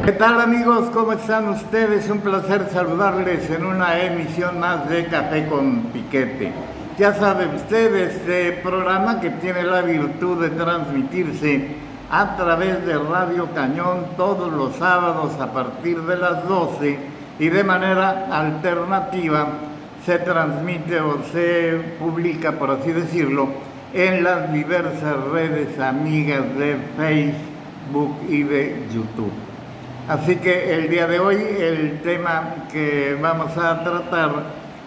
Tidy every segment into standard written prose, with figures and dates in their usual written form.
¿Qué tal amigos? ¿Cómo están ustedes? Un placer saludarles en una emisión más de Café con Piquete. Ya saben ustedes, este programa que tiene la virtud de transmitirse a través de Radio Cañón todos los sábados a partir de las 12 y de manera alternativa se transmite o se publica, por así decirlo, en las diversas redes amigas de Facebook y de YouTube. Así que el día de hoy el tema que vamos a tratar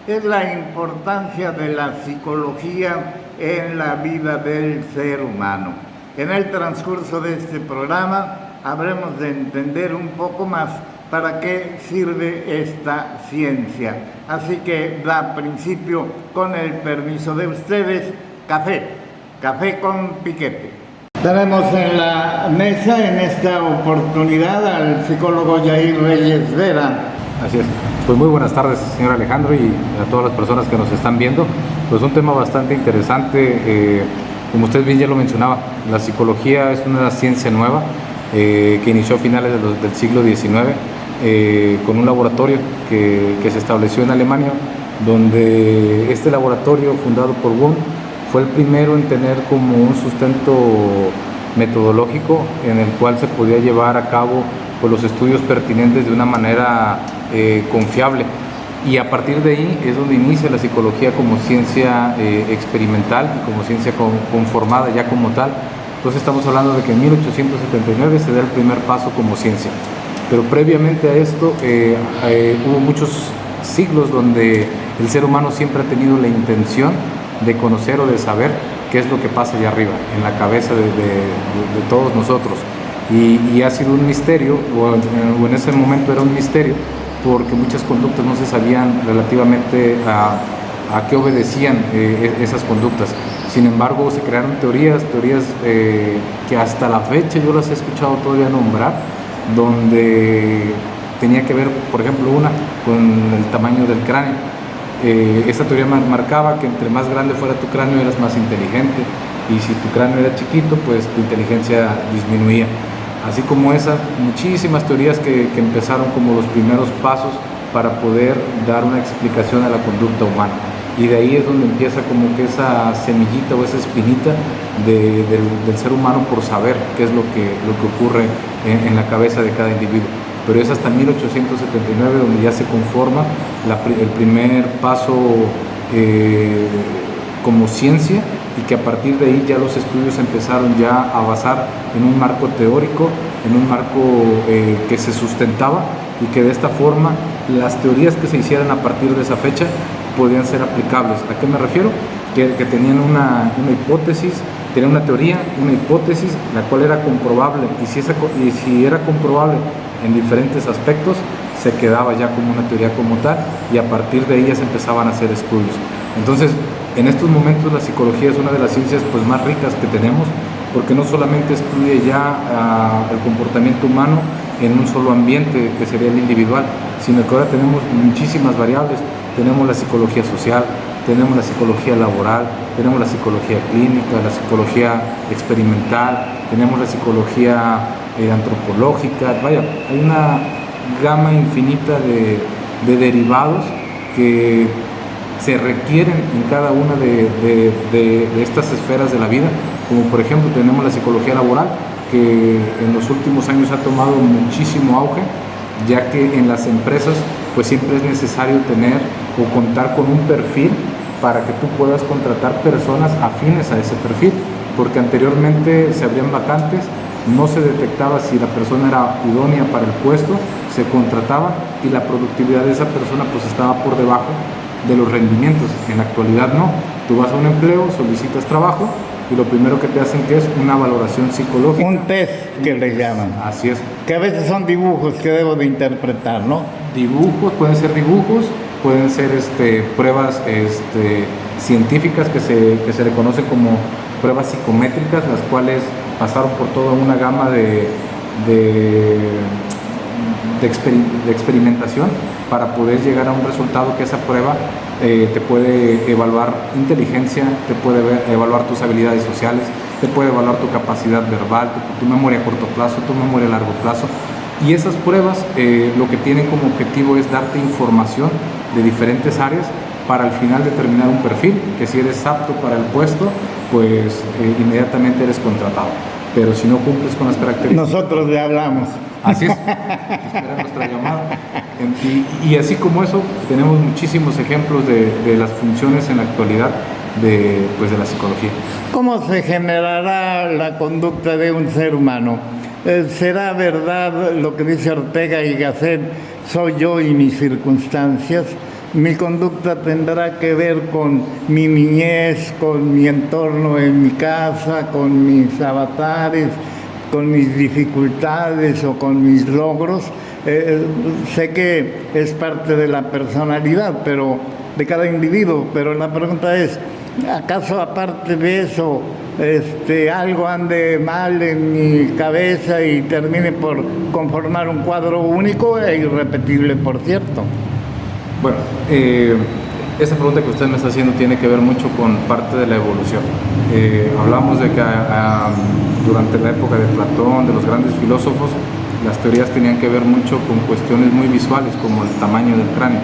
es la importancia de la psicología en la vida del ser humano. En el transcurso de este programa habremos de entender un poco más para qué sirve esta ciencia. Así que da principio, con el permiso de ustedes, Café con Piquete. Tenemos en la mesa en esta oportunidad al psicólogo Yair Reyes Vera. Así es. Pues muy buenas tardes, señor Alejandro, y a todas las personas que nos están viendo. Pues un tema bastante interesante, como usted bien ya lo mencionaba, la psicología es una ciencia nueva que inició a finales del siglo XIX con un laboratorio que se estableció en Alemania, donde este laboratorio fundado por Wundt fue el primero en tener como un sustento metodológico en el cual se podía llevar a cabo pues, los estudios pertinentes de una manera confiable. Y a partir de ahí es donde inicia la psicología como ciencia experimental y como ciencia conformada ya como tal. Entonces estamos hablando de que en 1879 se da el primer paso como ciencia. Pero previamente a esto hubo muchos siglos donde el ser humano siempre ha tenido la intención de conocer o de saber qué es lo que pasa allá arriba, en la cabeza de todos nosotros. Y ha sido un misterio, o en ese momento era un misterio, porque muchas conductas no se sabían relativamente a qué obedecían esas conductas. Sin embargo, se crearon teorías que hasta la fecha yo las he escuchado todavía nombrar, donde tenía que ver, por ejemplo, una con el tamaño del cráneo. Esta teoría marcaba que entre más grande fuera tu cráneo eras más inteligente, y si tu cráneo era chiquito, pues tu inteligencia disminuía. Así como esas, muchísimas teorías que empezaron como los primeros pasos para poder dar una explicación a la conducta humana. Y de ahí es donde empieza como que esa semillita o esa espinita del ser humano por saber qué es lo que ocurre en la cabeza de cada individuo. Pero es hasta 1879 donde ya se conforma el primer paso como ciencia, y que a partir de ahí ya los estudios empezaron ya a basar en un marco teórico, en un marco que se sustentaba, y que de esta forma las teorías que se hicieran a partir de esa fecha podían ser aplicables. ¿A qué me refiero? Que tenían una hipótesis, tenían una teoría, una hipótesis, la cual era comprobable, y si era comprobable en diferentes aspectos, se quedaba ya como una teoría como tal, y a partir de ahí ya se empezaban a hacer estudios. Entonces, en estos momentos la psicología es una de las ciencias pues, más ricas que tenemos, porque no solamente estudia ya el comportamiento humano en un solo ambiente, que sería el individual, sino que ahora tenemos muchísimas variables. Tenemos la psicología social, tenemos la psicología laboral, tenemos la psicología clínica, la psicología experimental, tenemos la psicología antropológica. Vaya, hay una gama infinita de derivados que se requieren en cada una de estas esferas de la vida, como por ejemplo tenemos la psicología laboral, que en los últimos años ha tomado muchísimo auge, ya que en las empresas pues siempre es necesario tener o contar con un perfil para que tú puedas contratar personas afines a ese perfil, porque anteriormente se abrían vacantes, no se detectaba si la persona era idónea para el puesto, se contrataba y la productividad de esa persona pues estaba por debajo de los rendimientos. En la actualidad no, tú vas a un empleo, solicitas trabajo y lo primero que te hacen que es una valoración psicológica. Un test que le llaman. Así es. Que a veces son dibujos que debo de interpretar, ¿no? Dibujos, pueden ser pruebas científicas que se le conocen como pruebas psicométricas, las cuales pasaron por toda una gama de experimentación para poder llegar a un resultado que esa prueba te puede evaluar inteligencia, te puede evaluar tus habilidades sociales, te puede evaluar tu capacidad verbal, tu memoria a corto plazo, tu memoria a largo plazo. Y esas pruebas lo que tienen como objetivo es darte información de diferentes áreas para al final determinar un perfil, que si eres apto para el puesto, pues inmediatamente eres contratado. Pero si no cumples con las características... Nosotros le hablamos. Así es, espera nuestra llamada. Y así como eso, tenemos muchísimos ejemplos de las funciones en la actualidad de la psicología. ¿Cómo se generará la conducta de un ser humano? ¿Será verdad lo que dice Ortega y Gasset, soy yo y mis circunstancias? Mi conducta tendrá que ver con mi niñez, con mi entorno en mi casa, con mis avatares, con mis dificultades o con mis logros. Sé que es parte de la personalidad, de cada individuo, pero la pregunta es, ¿acaso aparte de eso algo ande mal en mi cabeza y termine por conformar un cuadro único e irrepetible, por cierto? Bueno, esa pregunta que usted me está haciendo tiene que ver mucho con parte de la evolución. Hablamos de que durante la época de Platón, de los grandes filósofos, las teorías tenían que ver mucho con cuestiones muy visuales, como el tamaño del cráneo.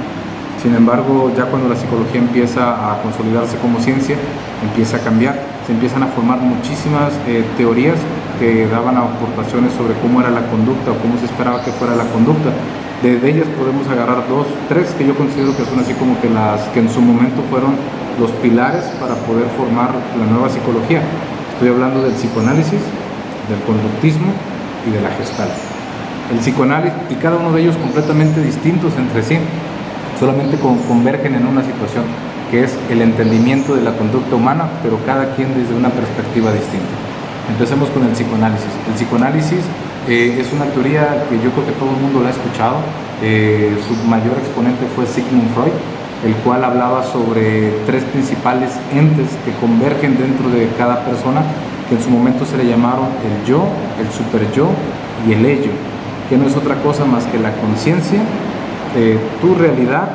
Sin embargo, ya cuando la psicología empieza a consolidarse como ciencia, empieza a cambiar, se empiezan a formar muchísimas teorías que daban aportaciones sobre cómo era la conducta o cómo se esperaba que fuera la conducta. De ellas podemos agarrar tres que yo considero que son así como que las que en su momento fueron los pilares para poder formar la nueva psicología. Estoy hablando del psicoanálisis, del conductismo y de la Gestalt. El psicoanálisis, y cada uno de ellos completamente distintos entre sí, solamente convergen en una situación, que es el entendimiento de la conducta humana, pero cada quien desde una perspectiva distinta. Empecemos con el psicoanálisis. El psicoanálisis es una teoría que yo creo que todo el mundo la ha escuchado. Su mayor exponente fue Sigmund Freud, el cual hablaba sobre tres principales entes que convergen dentro de cada persona, que en su momento se le llamaron el yo, el superyo y el ello, que no es otra cosa más que la conciencia, tu realidad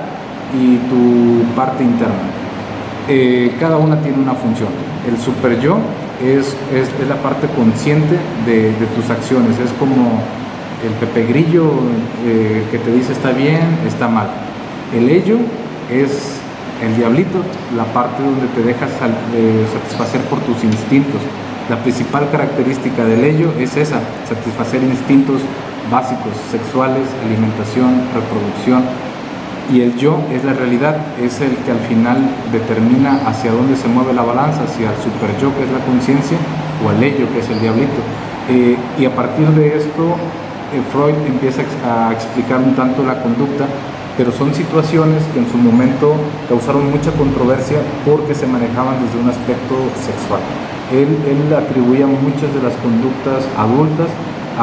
y tu parte interna. Cada una tiene una función. El superyo es la parte consciente de tus acciones, es como el Pepe Grillo que te dice está bien, está mal. El ello es el diablito, la parte donde te dejas satisfacer por tus instintos. La principal característica del ello es esa, satisfacer instintos básicos, sexuales, alimentación, reproducción. Y el yo es la realidad, es el que al final determina hacia dónde se mueve la balanza, hacia el super yo, que es la conciencia, o al ello, que es el diablito. Y a partir de esto, Freud empieza a explicar un tanto la conducta, pero son situaciones que en su momento causaron mucha controversia porque se manejaban desde un aspecto sexual. Él atribuía muchas de las conductas adultas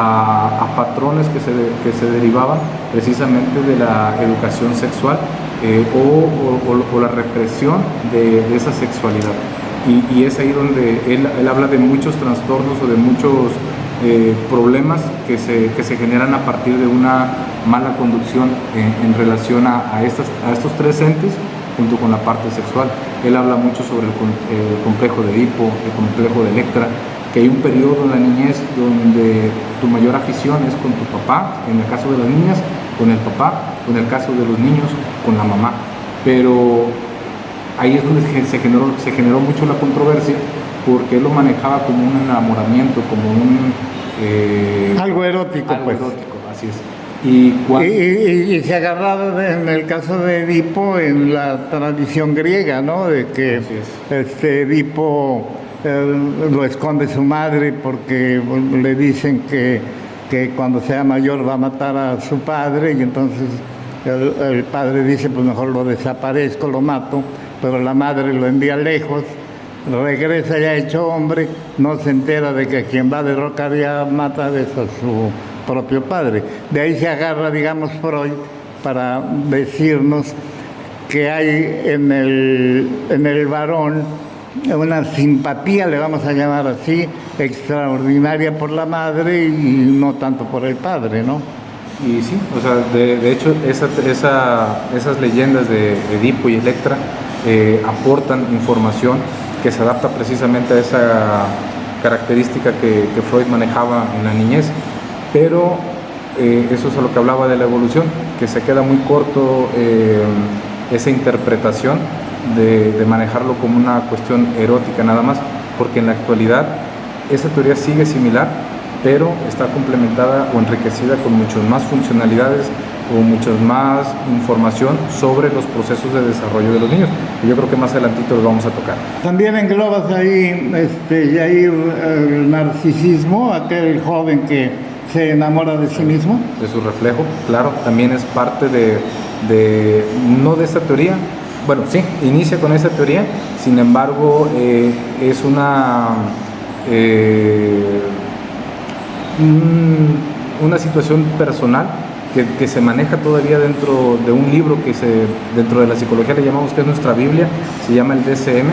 a patrones que se derivaban precisamente de la educación sexual o la represión de esa sexualidad. Y es ahí donde él habla de muchos trastornos o de muchos problemas que se generan a partir de una mala conducción en relación a estos tres entes junto con la parte sexual. Él habla mucho sobre el complejo de Edipo, el complejo de Electra, que hay un periodo en la niñez donde tu mayor afición es con tu papá, en el caso de las niñas, con el papá, o en el caso de los niños, con la mamá. Pero ahí es donde se generó mucho la controversia, porque él lo manejaba como un enamoramiento, como algo erótico, algo pues. Erótico, así es. Y se agarraba en el caso de Edipo en la tradición griega, ¿no? De que Edipo lo esconde su madre porque le dicen que cuando sea mayor va a matar a su padre, y entonces el padre dice, pues mejor lo desaparezco, lo mato, pero la madre lo envía lejos, regresa ya hecho hombre, no se entera de que quien va a derrocar ya mata a su propio padre. De ahí se agarra, digamos, Freud para decirnos que hay en el varón una simpatía, le vamos a llamar así, extraordinaria por la madre y no tanto por el padre, ¿no? Y sí, o sea, de hecho esas leyendas de Edipo y Electra aportan información que se adapta precisamente a esa característica que Freud manejaba en la niñez, pero eso es a lo que hablaba de la evolución, que se queda muy corto esa interpretación de manejarlo como una cuestión erótica nada más, porque en la actualidad esa teoría sigue similar, pero está complementada o enriquecida con muchas más funcionalidades o mucha más información sobre los procesos de desarrollo de los niños, y yo creo que más adelantito los vamos a tocar. También englobas ahí, Yair, el narcisismo, aquel joven que se enamora de sí mismo. De su reflejo, claro, también es parte no de esta teoría. Bueno, sí, inicia con esa teoría, sin embargo, es una situación personal que se maneja todavía dentro de un libro dentro de la psicología le llamamos que es nuestra Biblia, se llama el DSM,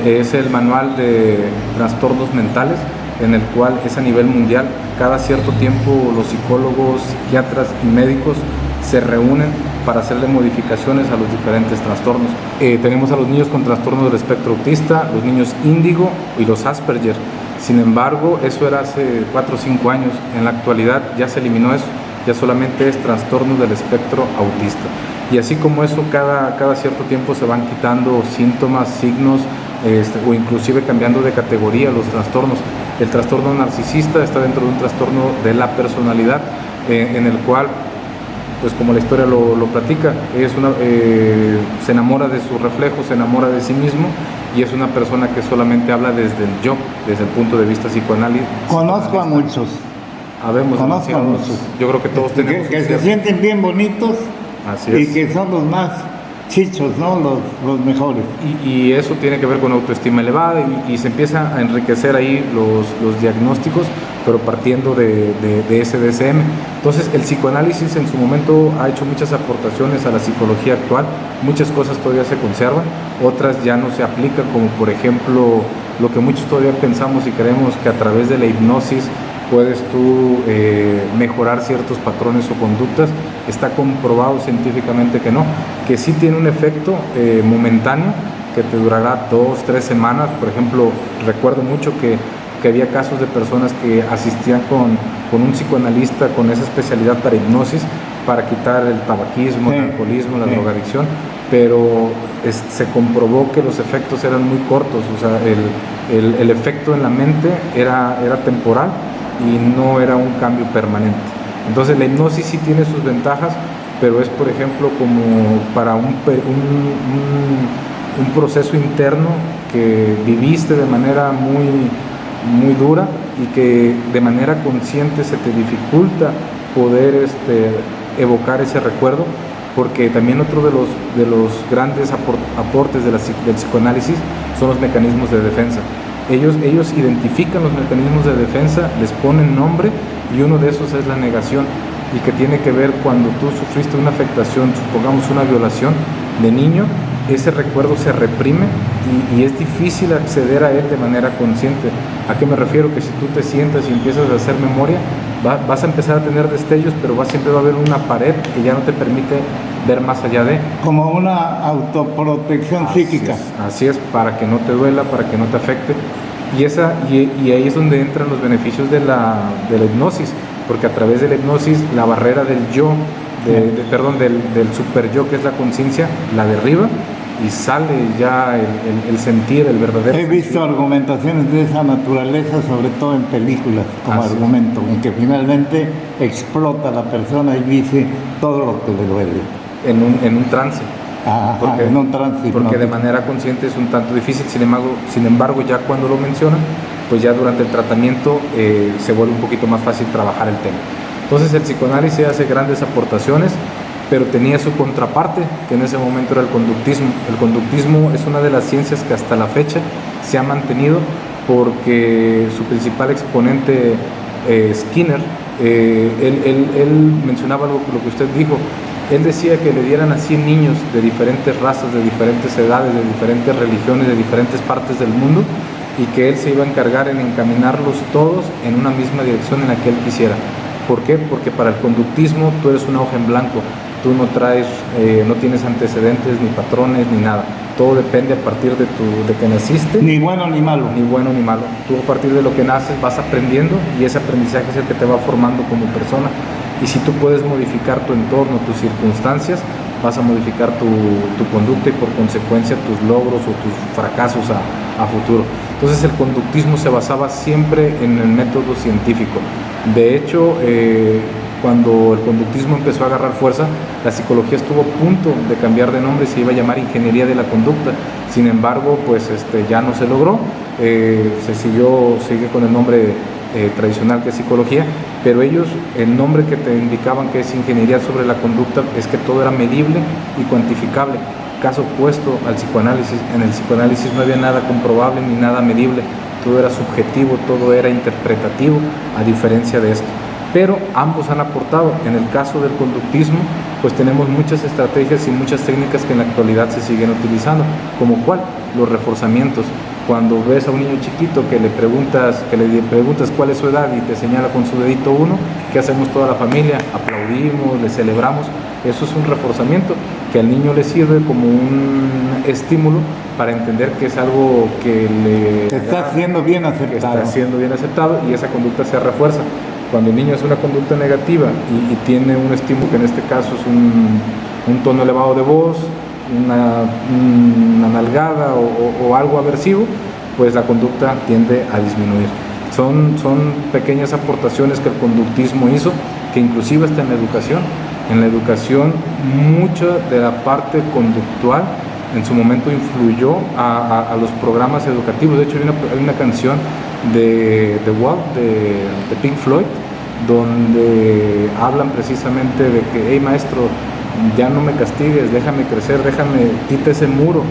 es el manual de trastornos mentales, en el cual es a nivel mundial. Cada cierto tiempo los psicólogos, psiquiatras y médicos se reúnen para hacerle modificaciones a los diferentes trastornos. Tenemos a los niños con trastorno del espectro autista, los niños índigo y los Asperger. Sin embargo, eso era hace 4 o 5 años. En la actualidad ya se eliminó eso, ya solamente es trastorno del espectro autista. Y así como eso, cada cierto tiempo se van quitando síntomas, signos, o inclusive cambiando de categoría los trastornos. El trastorno narcisista está dentro de un trastorno de la personalidad, en el cual, pues como la historia lo platica, se enamora de su reflejo, se enamora de sí mismo, y es una persona que solamente habla desde el yo, desde el punto de vista psicoanálisis. Conozco a muchos. Conozco a muchos. Yo creo que todos tenemos... Que se sienten bien bonitos. Así es. Y que son los más chichos, ¿no? Los mejores. Y eso tiene que ver con autoestima elevada, y se empieza a enriquecer ahí los diagnósticos, pero partiendo de ese DSM. Entonces el psicoanálisis en su momento ha hecho muchas aportaciones a la psicología actual, muchas cosas todavía se conservan, otras ya no se aplican, como por ejemplo lo que muchos todavía pensamos y creemos que a través de la hipnosis puedes tú mejorar ciertos patrones o conductas. Está comprobado científicamente que no, que sí tiene un efecto momentáneo que te durará 2, 3 semanas. Por ejemplo, recuerdo mucho que había casos de personas que asistían con un psicoanalista con esa especialidad para hipnosis, para quitar el tabaquismo, el alcoholismo, la drogadicción, pero se comprobó que los efectos eran muy cortos, o sea, el efecto en la mente era temporal y no era un cambio permanente. Entonces la hipnosis sí tiene sus ventajas, pero es, por ejemplo, como para un proceso interno que viviste de manera muy dura y que de manera consciente se te dificulta poder evocar ese recuerdo, porque también otro de los grandes aportes del psicoanálisis son los mecanismos de defensa. Ellos identifican los mecanismos de defensa, les ponen nombre, y uno de esos es la negación, y que tiene que ver cuando tú sufriste una afectación, supongamos una violación de niño, ese recuerdo se reprime y es difícil acceder a él de manera consciente. ¿A qué me refiero? Que si tú te sientas y empiezas a hacer memoria, vas a empezar a tener destellos, pero siempre va a haber una pared que ya no te permite ver más allá de... Como una autoprotección psíquica. Así es, para que no te duela, para que no te afecte. Y ahí es donde entran los beneficios de la hipnosis, porque a través de la hipnosis la barrera del yo, del super yo, que es la conciencia, la derriba, y sale ya el sentir, el verdadero. He visto argumentaciones de esa naturaleza, sobre todo en películas, como argumento, en que finalmente explota la persona y dice todo lo que le duele. En un trance. En un trance. Porque de manera consciente es un tanto difícil, sin embargo ya cuando lo mencionan, pues ya durante el tratamiento se vuelve un poquito más fácil trabajar el tema. Entonces el psicoanálisis hace grandes aportaciones, pero tenía su contraparte, que en ese momento era el conductismo. El conductismo es una de las ciencias que hasta la fecha se ha mantenido, porque su principal exponente, Skinner, él mencionaba lo que usted dijo. Él decía que le dieran a 100 niños de diferentes razas, de diferentes edades, de diferentes religiones, de diferentes partes del mundo, y que él se iba a encargar en encaminarlos todos en una misma dirección en la que él quisiera. ¿Por qué? Porque para el conductismo tú eres una hoja en blanco, tú no tienes antecedentes, ni patrones, ni nada. Todo depende a partir de que naciste. Ni bueno ni malo. Ni bueno ni malo. Tú a partir de lo que naces vas aprendiendo, y ese aprendizaje es el que te va formando como persona. y si tú puedes modificar tu entorno, tus circunstancias, vas a modificar tu conducta y por consecuencia tus logros o tus fracasos a futuro. Entonces el conductismo se basaba siempre en el método científico. De hecho, cuando el conductismo empezó a agarrar fuerza, la psicología estuvo a punto de cambiar de nombre, se iba a llamar ingeniería de la conducta. Sin embargo, pues ya no se logró, sigue con el nombre tradicional que es psicología, pero ellos, el nombre que te indicaban que es ingeniería sobre la conducta, es que todo era medible y cuantificable. Caso opuesto al psicoanálisis. En el psicoanálisis no había nada comprobable ni nada medible, todo era subjetivo, todo era interpretativo, a diferencia de esto. Pero ambos han aportado. En el caso del conductismo, pues tenemos muchas estrategias y muchas técnicas que en la actualidad se siguen utilizando, como ¿cuál? Los reforzamientos. Cuando ves a un niño chiquito que le preguntas cuál es su edad y te señala con su dedito 1, ¿qué hacemos toda la familia? Aplaudimos, le celebramos. Eso es un reforzamiento que al niño le sirve como un estímulo para entender que es algo que está siendo bien aceptado. Que está siendo bien aceptado y esa conducta se refuerza. Cuando el niño hace una conducta negativa y tiene un estímulo, que en este caso es un tono elevado de voz, una nalgada o algo aversivo, pues la conducta tiende a disminuir. Son pequeñas aportaciones que el conductismo hizo, que inclusive está en la educación. En la educación, mucha de la parte conductual en su momento influyó a los programas educativos. De hecho, hay una canción de The Wall, de Pink Floyd, donde hablan precisamente de que, hey maestro, ya no me castigues, déjame crecer, quita ese muro,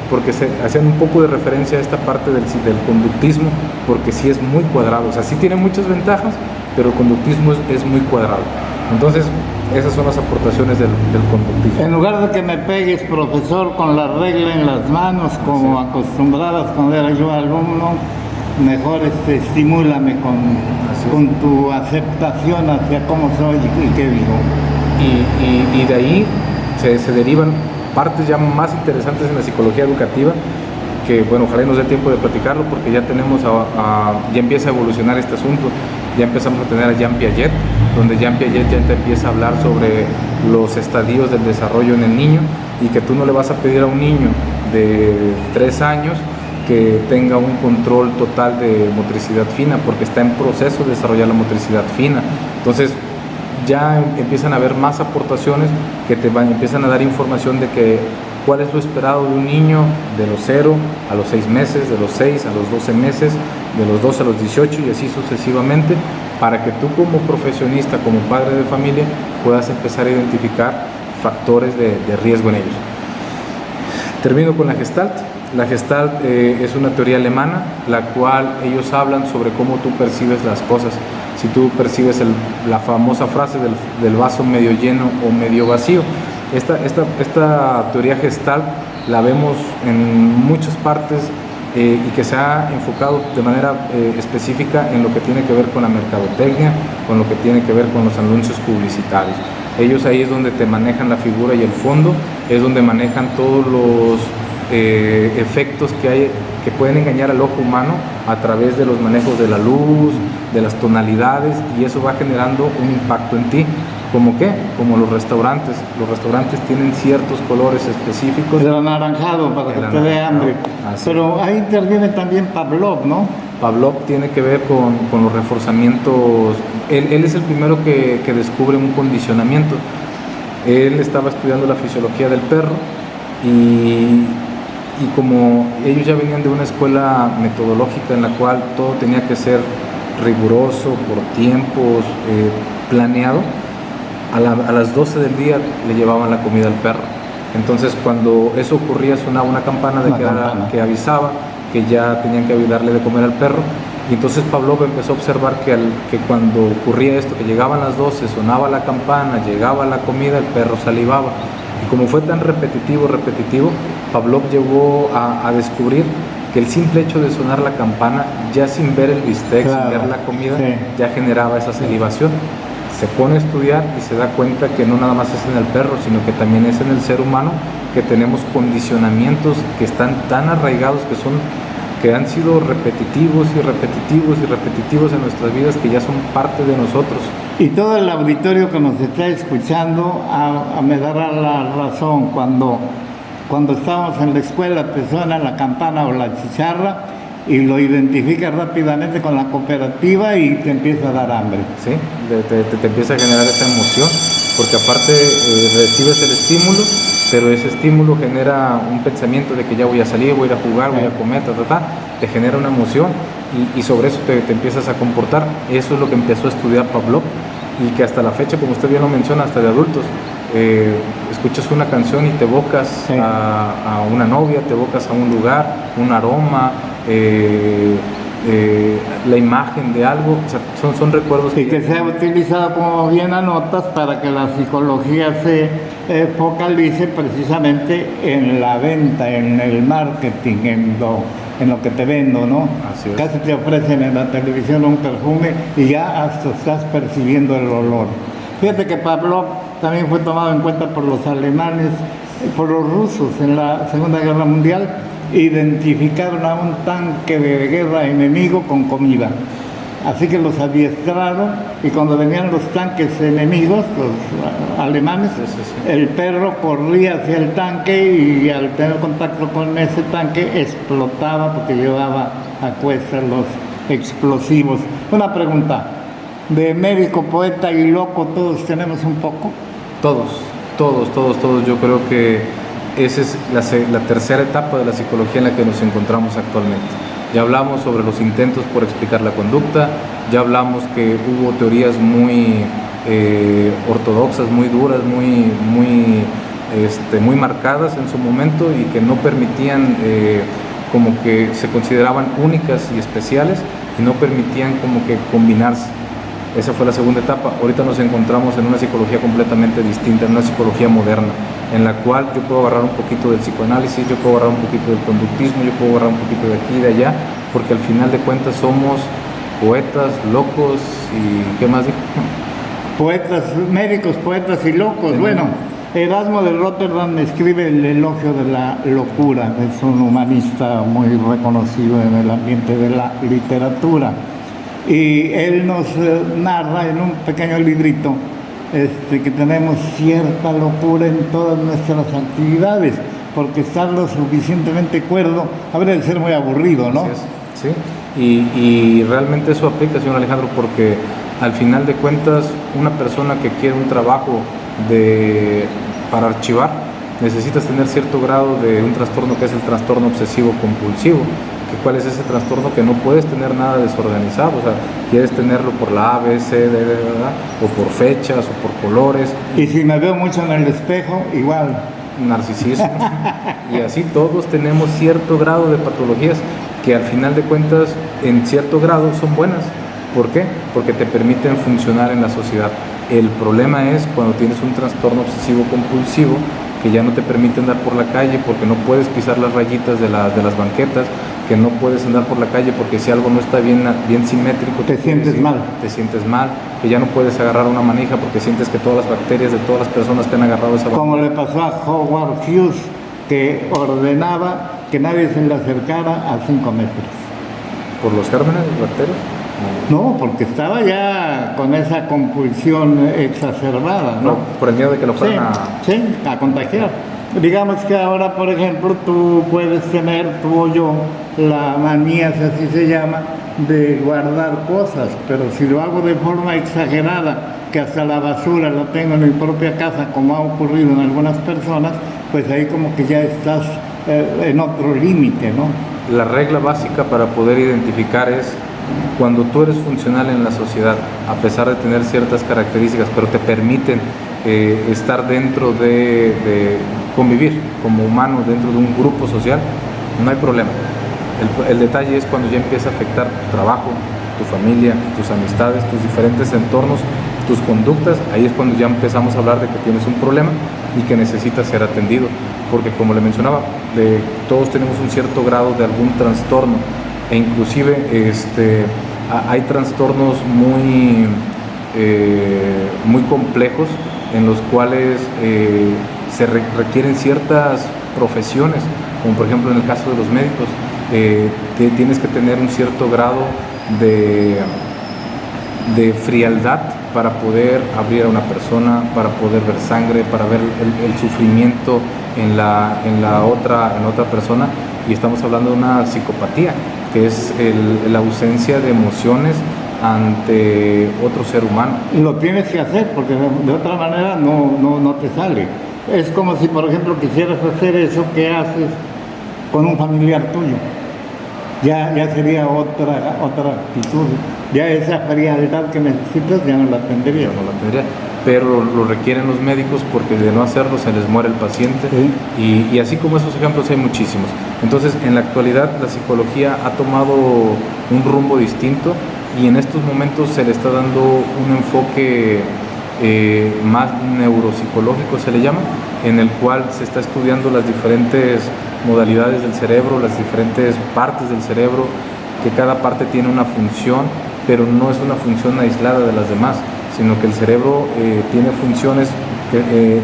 porque se hacían un poco de referencia a esta parte del conductismo, porque sí es muy cuadrado, o sea, sí tiene muchas ventajas, pero el conductismo es muy cuadrado. Entonces, esas son las aportaciones del conductismo. En lugar de que me pegues, profesor, con la regla en las manos, como acostumbrabas cuando era yo alumno, mejor estimúlame con tu aceptación hacia cómo soy y qué digo. Y de ahí se derivan partes ya más interesantes en la psicología educativa, que bueno, ojalá nos dé tiempo de platicarlo, porque ya tenemos ya empieza a evolucionar este asunto. Ya empezamos a tener a Jean Piaget, donde Jean Piaget ya te empieza a hablar sobre los estadios del desarrollo en el niño, y que tú no le vas a pedir a un niño de 3 años que tenga un control total de motricidad fina, porque está en proceso de desarrollar la motricidad fina. Entonces ya empiezan a haber más aportaciones que empiezan a dar información de que cuál es lo esperado de un niño de los 0 a los 6 meses, de los 6 a los 12 meses, de los 12 a los 18 y así sucesivamente, para que tú como profesionista, como padre de familia, puedas empezar a identificar factores de riesgo en ellos. Termino con la Gestalt. La Gestalt es una teoría alemana, la cual ellos hablan sobre cómo tú percibes las cosas. Si tú percibes la famosa frase del vaso medio lleno o medio vacío. Esta teoría Gestalt la vemos en muchas partes y que se ha enfocado de manera específica en lo que tiene que ver con la mercadotecnia, con lo que tiene que ver con los anuncios publicitarios. Ellos ahí es donde te manejan la figura y el fondo, es donde manejan todos los efectos que hay, que pueden engañar al ojo humano a través de los manejos de la luz, de las tonalidades, y eso va generando un impacto en ti. ¿Cómo qué? Como los restaurantes. Los restaurantes tienen ciertos colores específicos. El anaranjado, para que te dé hambre. Pero ahí interviene también Pavlov, ¿no? Pavlov tiene que ver con los reforzamientos. Él es el primero que descubre un condicionamiento. Él estaba estudiando la fisiología del perro y como ellos ya venían de una escuela metodológica en la cual todo tenía que ser riguroso, por tiempos, planeado, a las 12 del día le llevaban la comida al perro. Entonces cuando eso ocurría sonaba una campana que avisaba que ya tenían que darle de comer al perro, y entonces Pavlov empezó a observar que cuando ocurría esto, que llegaban las 12, sonaba la campana, llegaba la comida, el perro salivaba. Y como fue tan repetitivo, Pavlov llegó a descubrir que el simple hecho de sonar la campana, ya sin ver el bistec, sin ver la comida, ya generaba esa salivación. Se pone a estudiar y se da cuenta que no nada más es en el perro, sino que también es en el ser humano, que tenemos condicionamientos que están tan arraigados, que son que han sido repetitivos y repetitivos y repetitivos en nuestras vidas, que ya son parte de nosotros. Y todo el auditorio que nos está escuchando me dará la razón. Cuando estamos en la escuela te suena la campana o la chicharra y lo identificas rápidamente con la cooperativa y te empieza a dar hambre. Sí, te empieza a generar esa emoción, porque aparte recibes el estímulo, pero ese estímulo genera un pensamiento de que ya voy a salir, voy a ir a jugar, voy a comer, te genera una emoción y sobre eso te empiezas a comportar. Eso es lo que empezó a estudiar Pavlov, y que hasta la fecha, como usted bien lo menciona, hasta de adultos, escuchas una canción y te evocas a una novia, te evocas a un lugar, un aroma, la imagen de algo, o sea, son recuerdos. Y que se ha utilizado, como bien anotas, para que la psicología se focalice precisamente en la venta, en el marketing, en lo que te vendo, ¿no? Así es. Casi te ofrecen en la televisión un perfume y ya hasta estás percibiendo el olor. Fíjate que Pavlov también fue tomado en cuenta por los alemanes, por los rusos en la Segunda Guerra Mundial. Identificaron a un tanque de guerra enemigo con comida. Así que los adiestraron y cuando venían los tanques enemigos, los alemanes, el perro corría hacia el tanque y al tener contacto con ese tanque explotaba porque llevaba a cuestas los explosivos. Una pregunta, de médico, poeta y loco, ¿todos tenemos un poco? Todos. Yo creo que esa es la tercera etapa de la psicología en la que nos encontramos actualmente. Ya hablamos sobre los intentos por explicar la conducta, ya hablamos que hubo teorías muy ortodoxas, muy duras, muy marcadas en su momento y que no permitían, como que se consideraban únicas y especiales y no permitían como que combinarse. Esa fue la segunda etapa. Ahorita nos encontramos en una psicología completamente distinta, en una psicología moderna, en la cual yo puedo agarrar un poquito del psicoanálisis, yo puedo agarrar un poquito del conductismo, yo puedo agarrar un poquito de aquí y de allá, porque al final de cuentas somos poetas, locos y ¿qué más dijo? Poetas, médicos, poetas y locos. Bueno, Erasmo de Rotterdam escribe el elogio de la locura, es un humanista muy reconocido en el ambiente de la literatura. Y él nos narra en un pequeño librito que tenemos cierta locura en todas nuestras actividades, porque estar lo suficientemente cuerdo habría de ser muy aburrido, ¿no? Así es, sí. Y realmente eso aplica, señor Alejandro, porque al final de cuentas una persona que quiere un trabajo para archivar, necesitas tener cierto grado de un trastorno que es el trastorno obsesivo compulsivo. ¿Cuál es ese trastorno? Que no puedes tener nada desorganizado, o sea, quieres tenerlo por la A, B, C, D, ¿verdad? O por fechas, o por colores. Y si me veo mucho en el espejo, igual. Narcisismo. Y así todos tenemos cierto grado de patologías que al final de cuentas, en cierto grado, son buenas. ¿Por qué? Porque te permiten funcionar en la sociedad. El problema es cuando tienes un trastorno obsesivo compulsivo que ya no te permite andar por la calle porque no puedes pisar las rayitas de las banquetas, que no puedes andar por la calle porque si algo no está bien simétrico, te sientes mal, que ya no puedes agarrar una manija porque sientes que todas las bacterias de todas las personas que han agarrado esa manija. Como le pasó a Howard Hughes, que ordenaba que nadie se le acercara a 5 metros. ¿Por los gérmenes, las bacterias? No, porque estaba ya con esa compulsión exacerbada, ¿no? Por el miedo de que lo fueran a contagiar. Digamos que ahora, por ejemplo, tú puedes tener, tú o yo, la manía, si así se llama, de guardar cosas, pero si lo hago de forma exagerada, que hasta la basura la tengo en mi propia casa, como ha ocurrido en algunas personas, pues ahí como que ya estás en otro límite, ¿no? La regla básica para poder identificar es cuando tú eres funcional en la sociedad, a pesar de tener ciertas características, pero te permiten estar dentro de convivir como humano dentro de un grupo social, no hay problema. El detalle es cuando ya empieza a afectar tu trabajo, tu familia, tus amistades, tus diferentes entornos, tus conductas. Ahí es cuando ya empezamos a hablar de que tienes un problema y que necesitas ser atendido, porque como le mencionaba, todos tenemos un cierto grado de algún trastorno, e inclusive hay trastornos muy complejos en los cuales se requieren ciertas profesiones, como por ejemplo en el caso de los médicos, tienes que tener un cierto grado de frialdad para poder abrir a una persona, para poder ver sangre, para ver el sufrimiento en la otra persona, y estamos hablando de una psicopatía, que es la ausencia de emociones ante otro ser humano. Lo tienes que hacer porque de otra manera no te sale. Es como si, por ejemplo, quisieras hacer eso que haces con un familiar tuyo. Ya sería otra actitud. Ya esa frialdad que necesitas ya no la tendrías. Pero lo requieren los médicos, porque de no hacerlo se les muere el paciente. Sí. Y así como esos ejemplos hay muchísimos. Entonces, en la actualidad la psicología ha tomado un rumbo distinto, y en estos momentos se le está dando un enfoque más neuropsicológico, se le llama, en el cual se está estudiando las diferentes modalidades del cerebro, las diferentes partes del cerebro, que cada parte tiene una función, pero no es una función aislada de las demás, sino que el cerebro tiene funciones,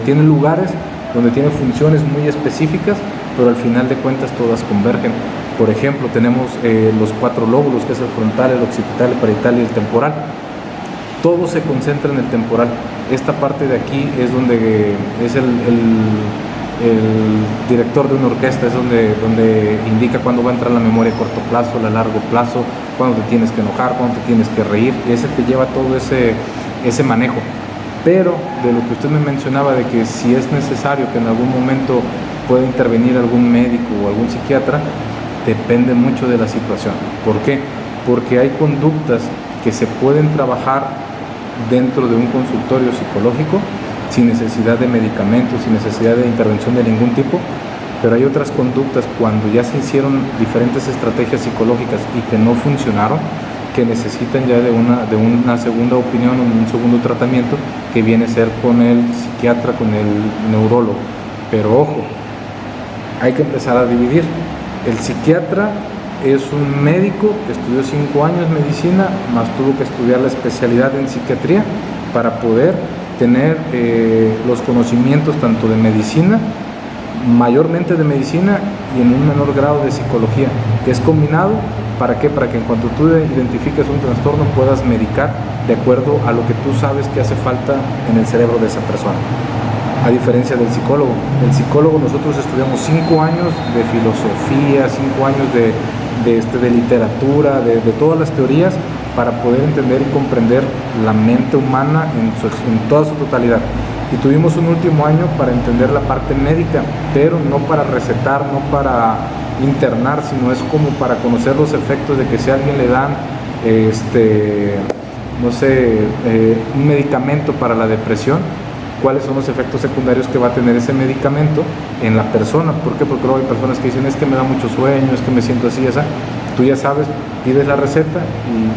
tiene lugares donde tiene funciones muy específicas, pero al final de cuentas todas convergen. Por ejemplo, tenemos los 4 lóbulos, que es el frontal, el occipital, el parietal y el temporal. Todo se concentra en el temporal. Esta parte de aquí es donde es el director de una orquesta, es donde indica cuándo va a entrar la memoria a corto plazo, a largo plazo, cuándo te tienes que enojar, cuándo te tienes que reír, y ese te lleva todo ese manejo. Pero de lo que usted me mencionaba, de que si es necesario que en algún momento pueda intervenir algún médico o algún psiquiatra, depende mucho de la situación. ¿Por qué? Porque hay conductas que se pueden trabajar dentro de un consultorio psicológico sin necesidad de medicamentos, sin necesidad de intervención de ningún tipo, pero hay otras conductas, cuando ya se hicieron diferentes estrategias psicológicas y que no funcionaron, que necesitan ya de una segunda opinión, un segundo tratamiento, que viene a ser con el psiquiatra, con el neurólogo. Pero ojo, hay que empezar a dividir. El psiquiatra es un médico que estudió 5 años medicina, más tuvo que estudiar la especialidad en psiquiatría para poder tener los conocimientos tanto de medicina, mayormente de medicina, y en un menor grado de psicología, que es combinado. ¿Para qué? Para que en cuanto tú identifiques un trastorno puedas medicar de acuerdo a lo que tú sabes que hace falta en el cerebro de esa persona. A diferencia del psicólogo. El psicólogo, nosotros estudiamos 5 años de filosofía, 5 años de literatura, de todas las teorías, para poder entender y comprender la mente humana en toda su totalidad. Y tuvimos un último año para entender la parte médica, pero no para recetar, no para internar, sino es como para conocer los efectos de que si a alguien le dan un medicamento para la depresión, cuáles son los efectos secundarios que va a tener ese medicamento en la persona. ¿Por qué? Porque luego hay personas que dicen, es que me da mucho sueño, es que me siento así, esa. Tú ya sabes, pides la receta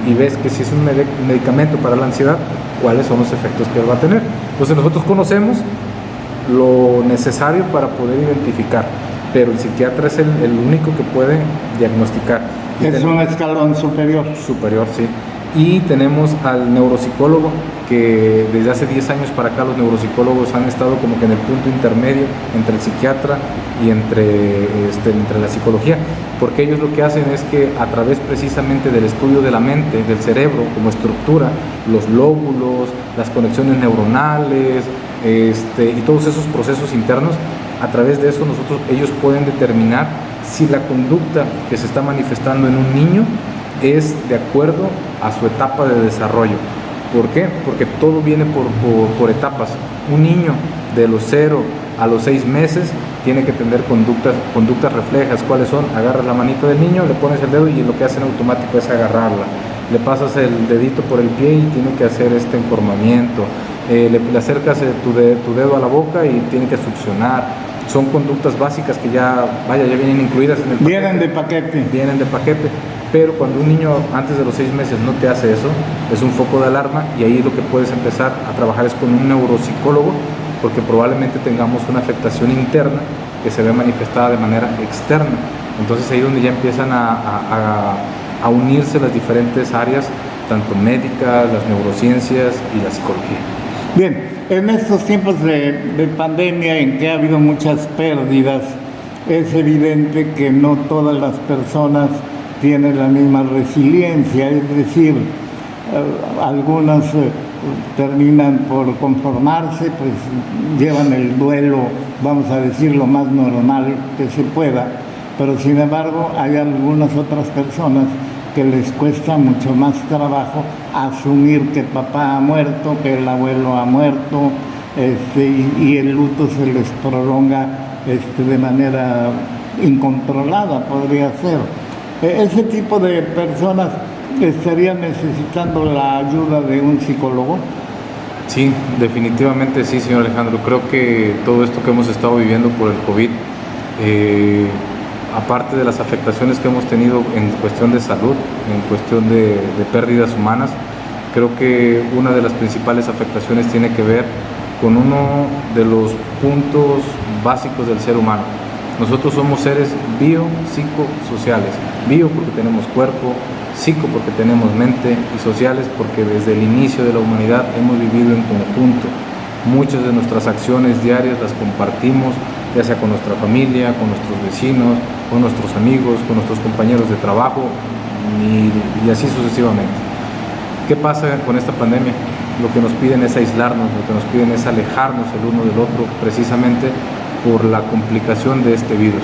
y ves que si es un medicamento para la ansiedad, cuáles son los efectos que él va a tener. Entonces nosotros conocemos lo necesario para poder identificar, pero el psiquiatra es el único que puede diagnosticar. Es un escalón superior. Superior, sí. Y tenemos al neuropsicólogo, que desde hace 10 años para acá los neuropsicólogos han estado como que en el punto intermedio entre el psiquiatra y entre la psicología, porque ellos lo que hacen es que a través precisamente del estudio de la mente, del cerebro como estructura, los lóbulos, las conexiones neuronales, y todos esos procesos internos, a través de eso ellos pueden determinar si la conducta que se está manifestando en un niño es de acuerdo a su etapa de desarrollo. ¿Por qué? Porque todo viene por etapas. Un niño de los 0 a los 6 meses tiene que tener conductas reflejas. ¿Cuáles son? Agarras la manita del niño, le pones el dedo y lo que hace en automático es agarrarla. Le pasas el dedito por el pie y tiene que hacer encorvamiento. Le acercas tu dedo a la boca y tiene que succionar. Son conductas básicas que ya vienen incluidas en el paquete. Vienen de paquete. Pero cuando un niño antes de los 6 meses no te hace eso, es un foco de alarma, y ahí lo que puedes empezar a trabajar es con un neuropsicólogo, porque probablemente tengamos una afectación interna que se ve manifestada de manera externa. Entonces ahí es donde ya empiezan a unirse las diferentes áreas, tanto médicas, las neurociencias y la psicología. Bien, en estos tiempos de pandemia en que ha habido muchas pérdidas, es evidente que no todas las personas tienen la misma resiliencia, es decir, algunos terminan por conformarse, pues llevan el duelo, vamos a decir, lo más normal que se pueda, pero sin embargo hay algunas otras personas que les cuesta mucho más trabajo asumir que papá ha muerto, que el abuelo ha muerto, y el luto se les prolonga de manera incontrolada, podría ser. Ese tipo de personas estarían necesitando la ayuda de un psicólogo. Sí, definitivamente sí, señor Alejandro. Creo que todo esto que hemos estado viviendo por el COVID, aparte de las afectaciones que hemos tenido en cuestión de salud, en cuestión de pérdidas humanas, creo que una de las principales afectaciones tiene que ver con uno de los puntos básicos del ser humano. Nosotros somos seres biopsicosociales. Bio porque tenemos cuerpo, psico porque tenemos mente y sociales porque desde el inicio de la humanidad hemos vivido en conjunto. Muchas de nuestras acciones diarias las compartimos, ya sea con nuestra familia, con nuestros vecinos, con nuestros amigos, con nuestros compañeros de trabajo y así sucesivamente. ¿Qué pasa con esta pandemia? Lo que nos piden es aislarnos, lo que nos piden es alejarnos el uno del otro, precisamente por la complicación de este virus.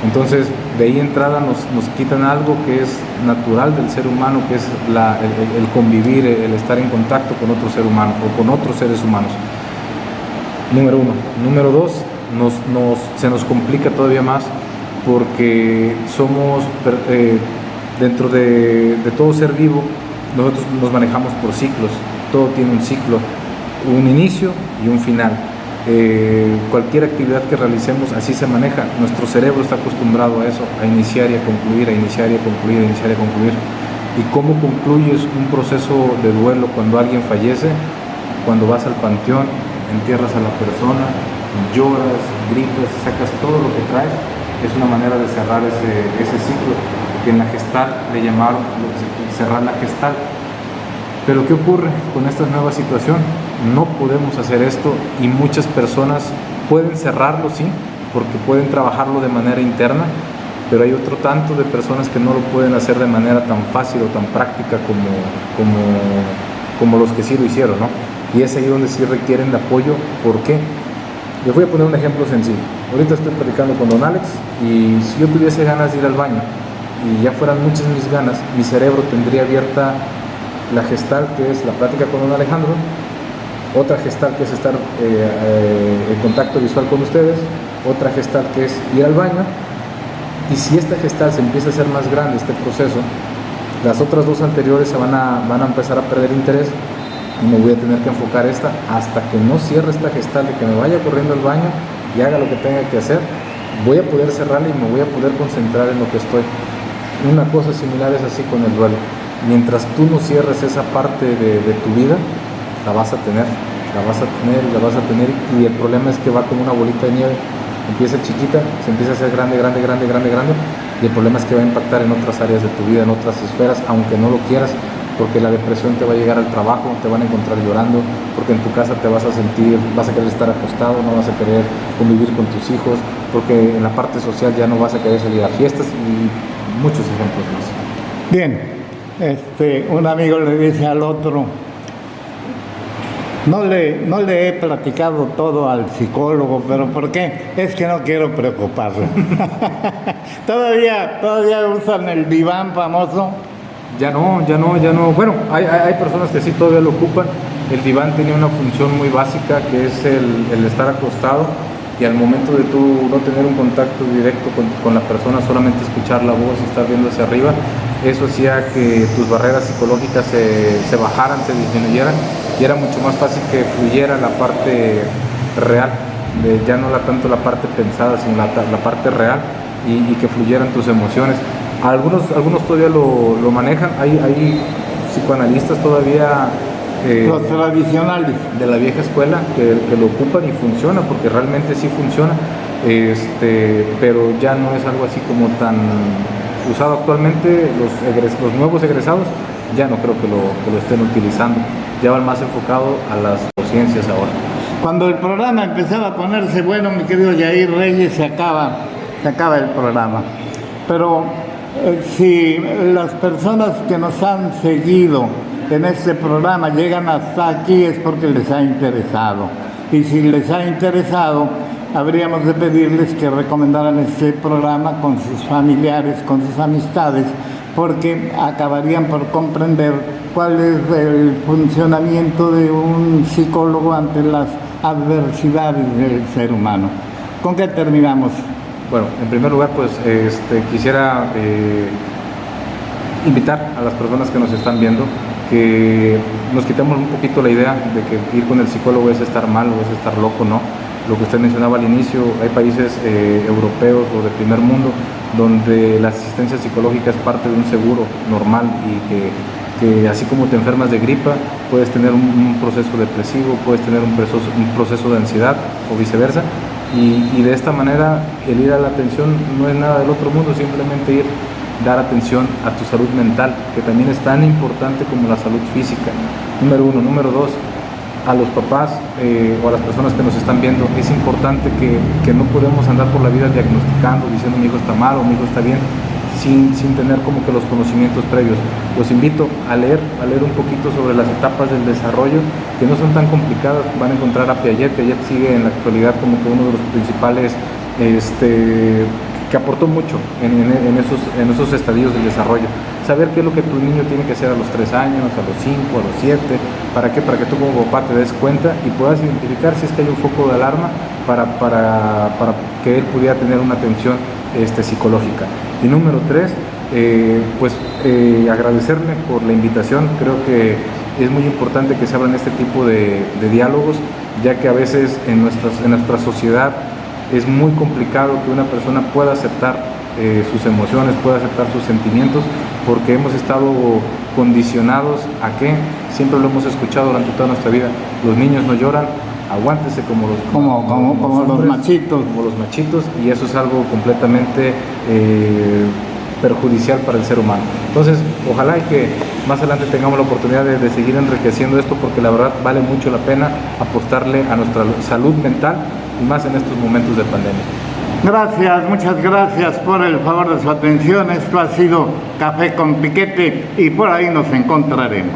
Entonces, de ahí entrada nos quitan algo que es natural del ser humano, que es el convivir, el estar en contacto con otro ser humano o con otros seres humanos. Número uno. Número dos, se nos complica todavía más porque somos, dentro de todo ser vivo, nosotros nos manejamos por ciclos. Todo tiene un ciclo, un inicio y un final. Cualquier actividad que realicemos así se maneja. Nuestro cerebro está acostumbrado a eso, a iniciar y a concluir, a iniciar y a concluir, a iniciar y a concluir. ¿Y cómo concluyes un proceso de duelo cuando alguien fallece? Cuando vas al panteón, entierras a la persona, lloras, gritas, sacas todo lo que traes. Es una manera de cerrar ese ciclo que en la Gestalt le llamaron cerrar la Gestalt. Pero ¿qué ocurre con esta nueva situación? No podemos hacer esto y muchas personas pueden cerrarlo, sí, porque pueden trabajarlo de manera interna, pero hay otro tanto de personas que no lo pueden hacer de manera tan fácil o tan práctica como los que sí lo hicieron, ¿no? Y es ahí donde sí requieren de apoyo. ¿Por qué? Les voy a poner un ejemplo sencillo. Ahorita estoy platicando con don Alex y si yo tuviese ganas de ir al baño y ya fueran muchas mis ganas, mi cerebro tendría abierta la Gestalt, que es la plática con don Alejandro, otra Gestalt que es estar en contacto visual con ustedes, otra Gestalt que es ir al baño, y si esta Gestalt se empieza a hacer más grande, este proceso, las otras dos anteriores van a empezar a perder interés y me voy a tener que enfocar hasta que no cierre esta Gestalt, de que me vaya corriendo al baño y haga lo que tenga que hacer, voy a poder cerrarla y me voy a poder concentrar en lo que estoy. Una cosa similar es así con el duelo. Mientras tú no cierres esa parte de tu vida, la vas a tener, y el problema es que va como una bolita de nieve, empieza chiquita, se empieza a hacer grande, y el problema es que va a impactar en otras áreas de tu vida, en otras esferas, aunque no lo quieras, porque la depresión te va a llegar al trabajo, te van a encontrar llorando, porque en tu casa te vas a sentir, vas a querer estar acostado, no vas a querer convivir con tus hijos, porque en la parte social ya no vas a querer salir a fiestas, y muchos ejemplos más. Bien. Un amigo le dice al otro, no le he platicado todo al psicólogo, pero ¿por qué? Es que no quiero preocuparlo. todavía usan el diván famoso. Ya no. Bueno, hay personas que sí todavía lo ocupan. El diván tenía una función muy básica, que es el estar acostado, y al momento de tú no tener un contacto directo con la persona, solamente escuchar la voz y estar viendo hacia arriba, eso hacía que tus barreras psicológicas se bajaran, se disminuyeran, y era mucho más fácil que fluyera la parte real, ya no tanto la parte pensada, sino la parte real, y que fluyeran tus emociones. Algunos todavía lo manejan, hay psicoanalistas todavía los tradicionales de la vieja escuela que lo ocupan y funciona, porque realmente sí funciona, pero ya no es algo así como tan usado actualmente. Los nuevos egresados ya no creo que lo estén utilizando, ya van más enfocado a las ciencias ahora. Cuando el programa empezaba a ponerse bueno, mi querido Yair Reyes, se acaba se acaba el programa. Pero si las personas que nos han seguido en este programa llegan hasta aquí es porque les ha interesado. Y si les ha interesado, habríamos de pedirles que recomendaran este programa con sus familiares, con sus amistades, porque acabarían por comprender cuál es el funcionamiento de un psicólogo ante las adversidades del ser humano. ¿Con qué terminamos? Bueno, en primer lugar, pues quisiera invitar a las personas que nos están viendo que nos quitemos un poquito la idea de que ir con el psicólogo es estar mal o es estar loco, ¿no? Lo que usted mencionaba al inicio, hay países europeos o de primer mundo donde la asistencia psicológica es parte de un seguro normal y que así como te enfermas de gripa, puedes tener un proceso depresivo, puedes tener un proceso de ansiedad o viceversa. Y de esta manera el ir a la atención no es nada del otro mundo, simplemente ir, dar atención a tu salud mental, que también es tan importante como la salud física. Número uno. Número dos, a los papás o a las personas que nos están viendo, es importante que no podemos andar por la vida diagnosticando, diciendo mi hijo está mal o mi hijo está bien, sin tener como que los conocimientos previos. Los invito a leer un poquito sobre las etapas del desarrollo, que no son tan complicadas. Van a encontrar a Piaget. Piaget sigue en la actualidad como que uno de los principales que aportó mucho en esos estadios del desarrollo. Saber qué es lo que tu niño tiene que hacer a los 3 años, a los 5, a los 7, ¿para qué? Para que tú como papá te des cuenta y puedas identificar si es que hay un foco de alarma para que él pudiera tener una atención psicológica. Y número 3, agradecerle por la invitación. Creo que es muy importante que se abran este tipo de diálogos, ya que a veces en nuestra sociedad es muy complicado que una persona pueda aceptar sus emociones, pueda aceptar sus sentimientos, porque hemos estado condicionados a que, siempre lo hemos escuchado durante toda nuestra vida, los niños no lloran, aguántese como los machitos. Como los machitos, y eso es algo completamente perjudicial para el ser humano. Entonces, ojalá y que más adelante tengamos la oportunidad de seguir enriqueciendo esto, porque la verdad vale mucho la pena apostarle a nuestra salud mental, y más en estos momentos de pandemia. Gracias, muchas gracias por el favor de su atención. Esto ha sido Café con Piquete y por ahí nos encontraremos.